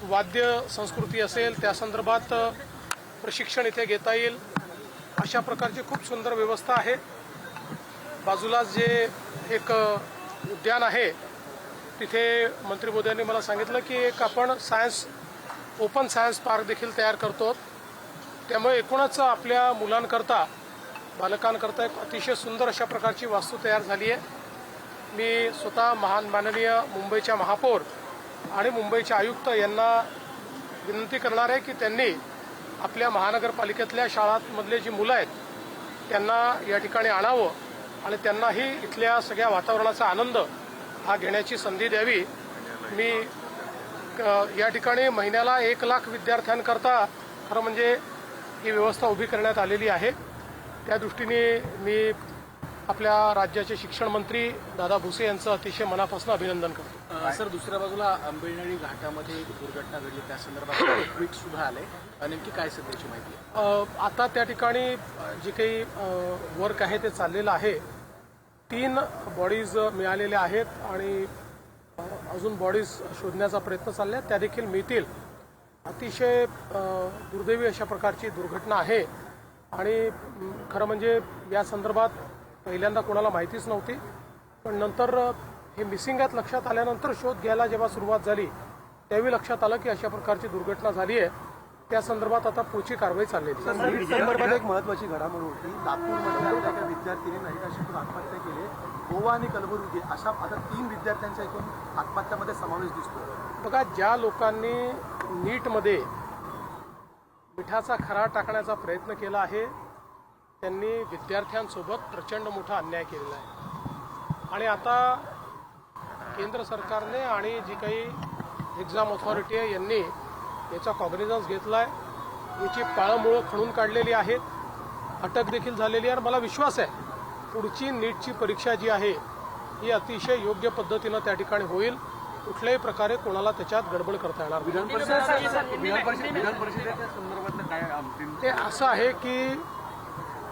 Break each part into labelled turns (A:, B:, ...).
A: वाद्य संस्कृती असेल त्या संदर्भात प्रशिक्षण इथे घेता येईल अशा प्रकारची खूप सुंदर व्यवस्था आहे। बाजूला जे एक उद्यान आहे तिथे मंत्री महोदयांनी मला सांगितलं की एक आपण ओपन सायन्स पार्क देखील तयार करतो। त्यामुळे एकूणच आपल्या मुलांकरता बालकांकरता एक अतिशय सुंदर अशा प्रकारची वास्तू तयार झाली आहे। मी स्वतः माननीय मुंबईच्या महापौर आणि मुंबईचे आयुक्त यांना विनंती करणार आहे की त्यांनी आपल्या महानगरपालिकेतल्या शाळांमधले जी मुलं आहेत त्यांना या ठिकाणी आणावं आणि त्यांनाही इथल्या सगळ्या वातावरणाचा आनंद हा घेण्याची संधी द्यावी। मी या ठिकाणी महिन्याला 1 लाख विद्यार्थ्यांकरता खरं म्हणजे ही व्यवस्था उभी करण्यात आलेली आहे। त्या दृष्टीने मी आपल्या राज्याचे शिक्षण मंत्री दादा भुसे यांचं अतिशय मनापासून अभिनंदन करतो।
B: सर, दुसऱ्या बाजूला आंबेनळी घाटामध्ये एक दुर्घटना घडली, त्या संदर्भात ट्विट सुद्धा आले, नेमकी काय सध्याची माहिती आहे?
A: आता त्या ठिकाणी जे काही वर्क आहे ते चाललेलं आहे। 3 बॉडीज मिळालेल्या आहेत आणि अजून बॉडीज शोधण्याचा प्रयत्न चालला आहे, त्या देखील मिळतील। अतिशय दुर्दैवी अशा प्रकारची दुर्घटना आहे आणि खरं म्हणजे या संदर्भात पहिल्यांदा कोणाला माहितीच नव्हती, पण नंतर हे मिसिंग आहेत लक्षात आल्यानंतर शोध घ्यायला जेव्हा सुरुवात झाली त्यावेळी लक्षात आलं की अशा प्रकारची दुर्घटना झाली आहे। त्या संदर्भात आता पुढची कारवाई चाललेली आहे।
C: संदर्भात एक महत्त्वाची घडामोड होती, लातूरमध्ये एका विद्यार्थ्याने नरकाशीतून आत्महत्या केली। गोवा आणि कलबुर्गी अशा आता 3 विद्यार्थ्यांचा एकूण आत्महत्यामध्ये समावेश दिसतो।
A: बघा, ज्या लोकांनी नीटमध्ये मिठाचा खरा टाकण्याचा प्रयत्न केला आहे त्यांनी विद्यार्थ्यांसोबत प्रचंड मोठा अन्याय केलेला आहे आणि आता केंद्र सरकारने आणि जी काही एक्झाम ऑथॉरिटी आहे यांनी याचा कॉग्निझन्स घेतला आहे, याची पाळंमुळं खणून काढलेली आहेत, अटक देखील झालेली आहे आणि मला विश्वास आहे पुढची नीटची परीक्षा जी आहे ही अतिशय योग्य पद्धतीनं त्या ठिकाणी होईल। कुठल्याही प्रकारे कोणाला त्याच्यात गडबड करता येणार नाही। ते असं आहे की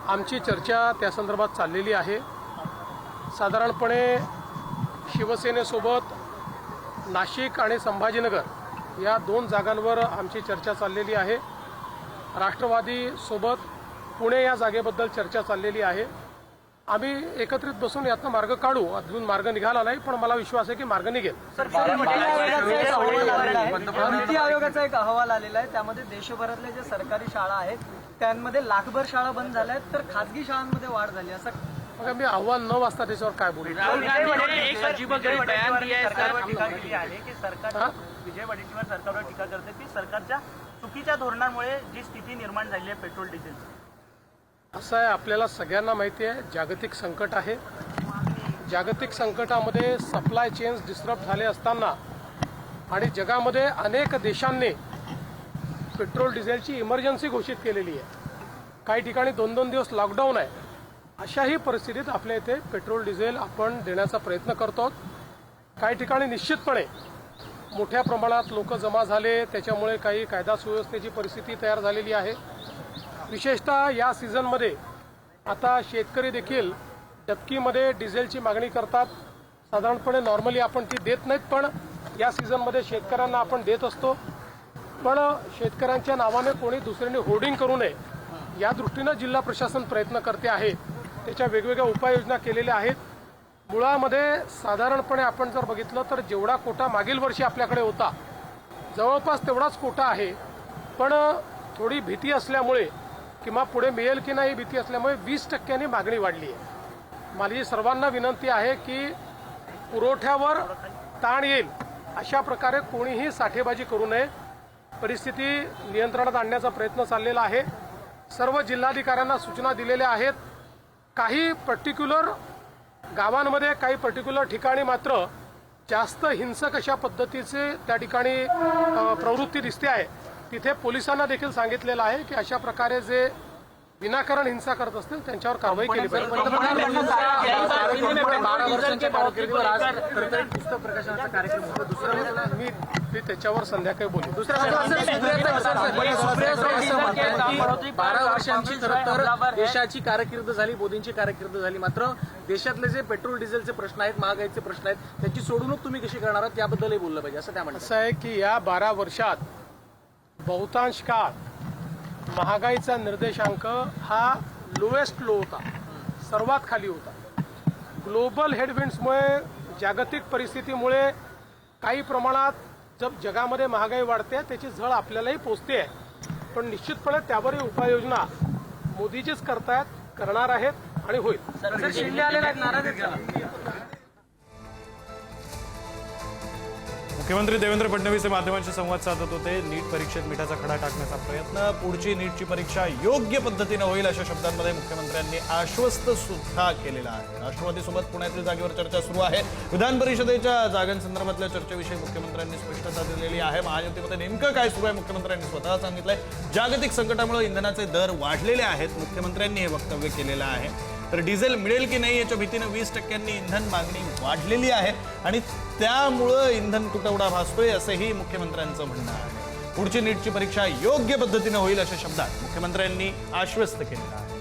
A: आमची चर्चा त्या संदर्भात चाललेली आहे। साधारणपणे शिवसेनेसोबत नाशिक आणि संभाजीनगर या 2 जागांवर आमची चर्चा चाललेली आहे। राष्ट्रवादी सोबत पुणे या जागेबद्दल चर्चा चाललेली आहे। आम्ही एकत्रित बसून यातनं मार्ग काढू। अजून मार्ग निघाला नाही, पण मला विश्वास आहे की मार्ग निघेल।
D: नीती आयोगाचा एक अहवाल आलेला आहे, त्यामध्ये देशभरातल्या ज्या सरकारी शाळा आहेत त्यांमध्ये लाखभर शाळा बंद झाल्या आहेत, तर खासगी शाळांमध्ये वाढ झाली असं।
A: मग मी अहवाल न वाचता त्याच्यावर काय बोलू?
D: विजय वडेट्टीवार सरकारवर टीका करते की सरकारच्या चुकीच्या धोरणामुळे जी स्थिती निर्माण झाली आहे पेट्रोल डिझेलची।
A: असं आहे, आपल्याला सगळ्यांना माहिती आहे जागतिक संकट आहे। जागतिक संकटामध्ये सप्लाय चेन्स डिस्टर्ब झाले असताना आणि जगामध्ये अनेक देशांनी पेट्रोल डिझेलची इमर्जन्सी घोषित केलेली आहे। काही ठिकाणी 2-2 दिवस लॉकडाऊन आहे। अशाही परिस्थितीत आपल्या इथे पेट्रोल डिझेल आपण देण्याचा प्रयत्न करतो। काही ठिकाणी निश्चितपणे मोठ्या प्रमाणात लोक जमा झाले, त्याच्यामुळे काही कायदा सुव्यवस्थेची परिस्थिती तयार झालेली आहे। विशेषतः या सीझनमध्ये आता शेतकरी देखील डबकीमध्ये डिझेलची मागणी करतात। साधारणपणे नॉर्मली आपण ती देत नाहीत, पण या सीझनमध्ये शेतकऱ्यांना आपण देत असतो। पण शेतकऱ्यांच्या नावाने कोणी दुसऱ्यांनी होर्डिंग करू नये या दृष्टीनं जिल्हा प्रशासन प्रयत्न करते आहे। त्याच्या वेगवेगळ्या उपाययोजना केलेल्या आहेत। मुळामध्ये साधारणपणे आपण जर बघितलं तर जेवढा कोटा मागील वर्षी आपल्याकडे होता जवळपास तेवढाच कोटा आहे, पण थोडी भीती असल्यामुळे किंवा पुढे मिळेल की नाही भीती असल्यामुळे 20% मागणी वाढली आहे। माझी सर्वांना विनंती आहे की पुरवठ्यावर ताण येईल अशा प्रकारे कोणीही साठेबाजी करू नये। परिस्थिती नियंत्रणात आणण्याचा प्रयत्न चाललेला आहे। सर्व जिल्हाधिकाऱ्यांना सूचना दिलेल्या आहेत। काही पर्टिक्युलर गावांमध्ये काही पर्टिक्युलर ठिकाणी मात्र जास्त हिंसक अशा पद्धतीचे त्या ठिकाणी प्रवृत्ती दिसते आहे। तिथे पोलिसांना देखील सांगितलेलं आहे की अशा प्रकारे जे विनाकारण हिंसा करत असतील त्यांच्यावर कारवाई केली पाहिजे।
B: 12 वर्षांच्या कारकिर्दीवर आज पुस्तक प्रकाशनाचा कार्यक्रम होता। दुसरा
A: मी मी त्याच्यावर संध्याकाळी बोलू.
B: की 12 वर्षांची खरं तर देशाची कारकीर्द झाली, मोदींची कारकीर्द झाली, मात्र देशातले जे पेट्रोल डिझेलचे प्रश्न आहेत, महागाईचे प्रश्न आहेत, त्याची सोडवणूक तुम्ही कशी करणार आहात याबद्दलही बोललं पाहिजे असं त्या म्हणतात.
A: असं आहे की या 12 वर्षात बहुतांश काळ महागाईचा निर्देशांक हा लोएस्ट लो होता, सर्वात खाली होता. ग्लोबल हेडविंड्समुळे, जागतिक परिस्थितीमुळे काही प्रमाणात जब जगामध्ये महागाई वाढते त्याची झळ आपल्यालाही पोचते आहे. पण निश्चितपणे त्यावरही उपाययोजना मोदीजीच करतायत, करणार आहेत आणि होईल.
D: सर, शिंदे आले नाहीत, नाराज आहेत का?
E: मुख्यमंत्री देवेंद्र फडणवीस हे माध्यमांशी संवाद साधत होते. नीट परीक्षेत मिठाचा खडा टाकण्याचा प्रयत्न, पुढची नीटची परीक्षा योग्य पद्धतीनं होईल अशा शब्दांमध्ये मुख्यमंत्र्यांनी आश्वस्त सुद्धा केलेला आहे. राष्ट्रवादीसोबत पुण्यातील जागेवर चर्चा सुरू आहे. विधान परिषदेच्या जागांसंदर्भातल्या चर्चेविषयी मुख्यमंत्र्यांनी स्पष्टता दिलेली आहे. महायुतीमध्ये नेमकं काय सुरू आहे मुख्यमंत्र्यांनी स्वतः सांगितलंय. जागतिक संकटामुळे इंधनाचे दर वाढलेले आहेत, मुख्यमंत्र्यांनी हे वक्तव्य केलेलं आहे. तर डिझेल मिळेल की नाही याच्या भीतीनं 20% इंधन मागणी वाढलेली आहे आणि त्यामुळं इंधन तुटवडा भासतोय असंही मुख्यमंत्र्यांचं म्हणणं आहे. पुढची नीटची परीक्षा योग्य पद्धतीनं होईल अशा शब्दात मुख्यमंत्र्यांनी आश्वस्त केलेलं आहे.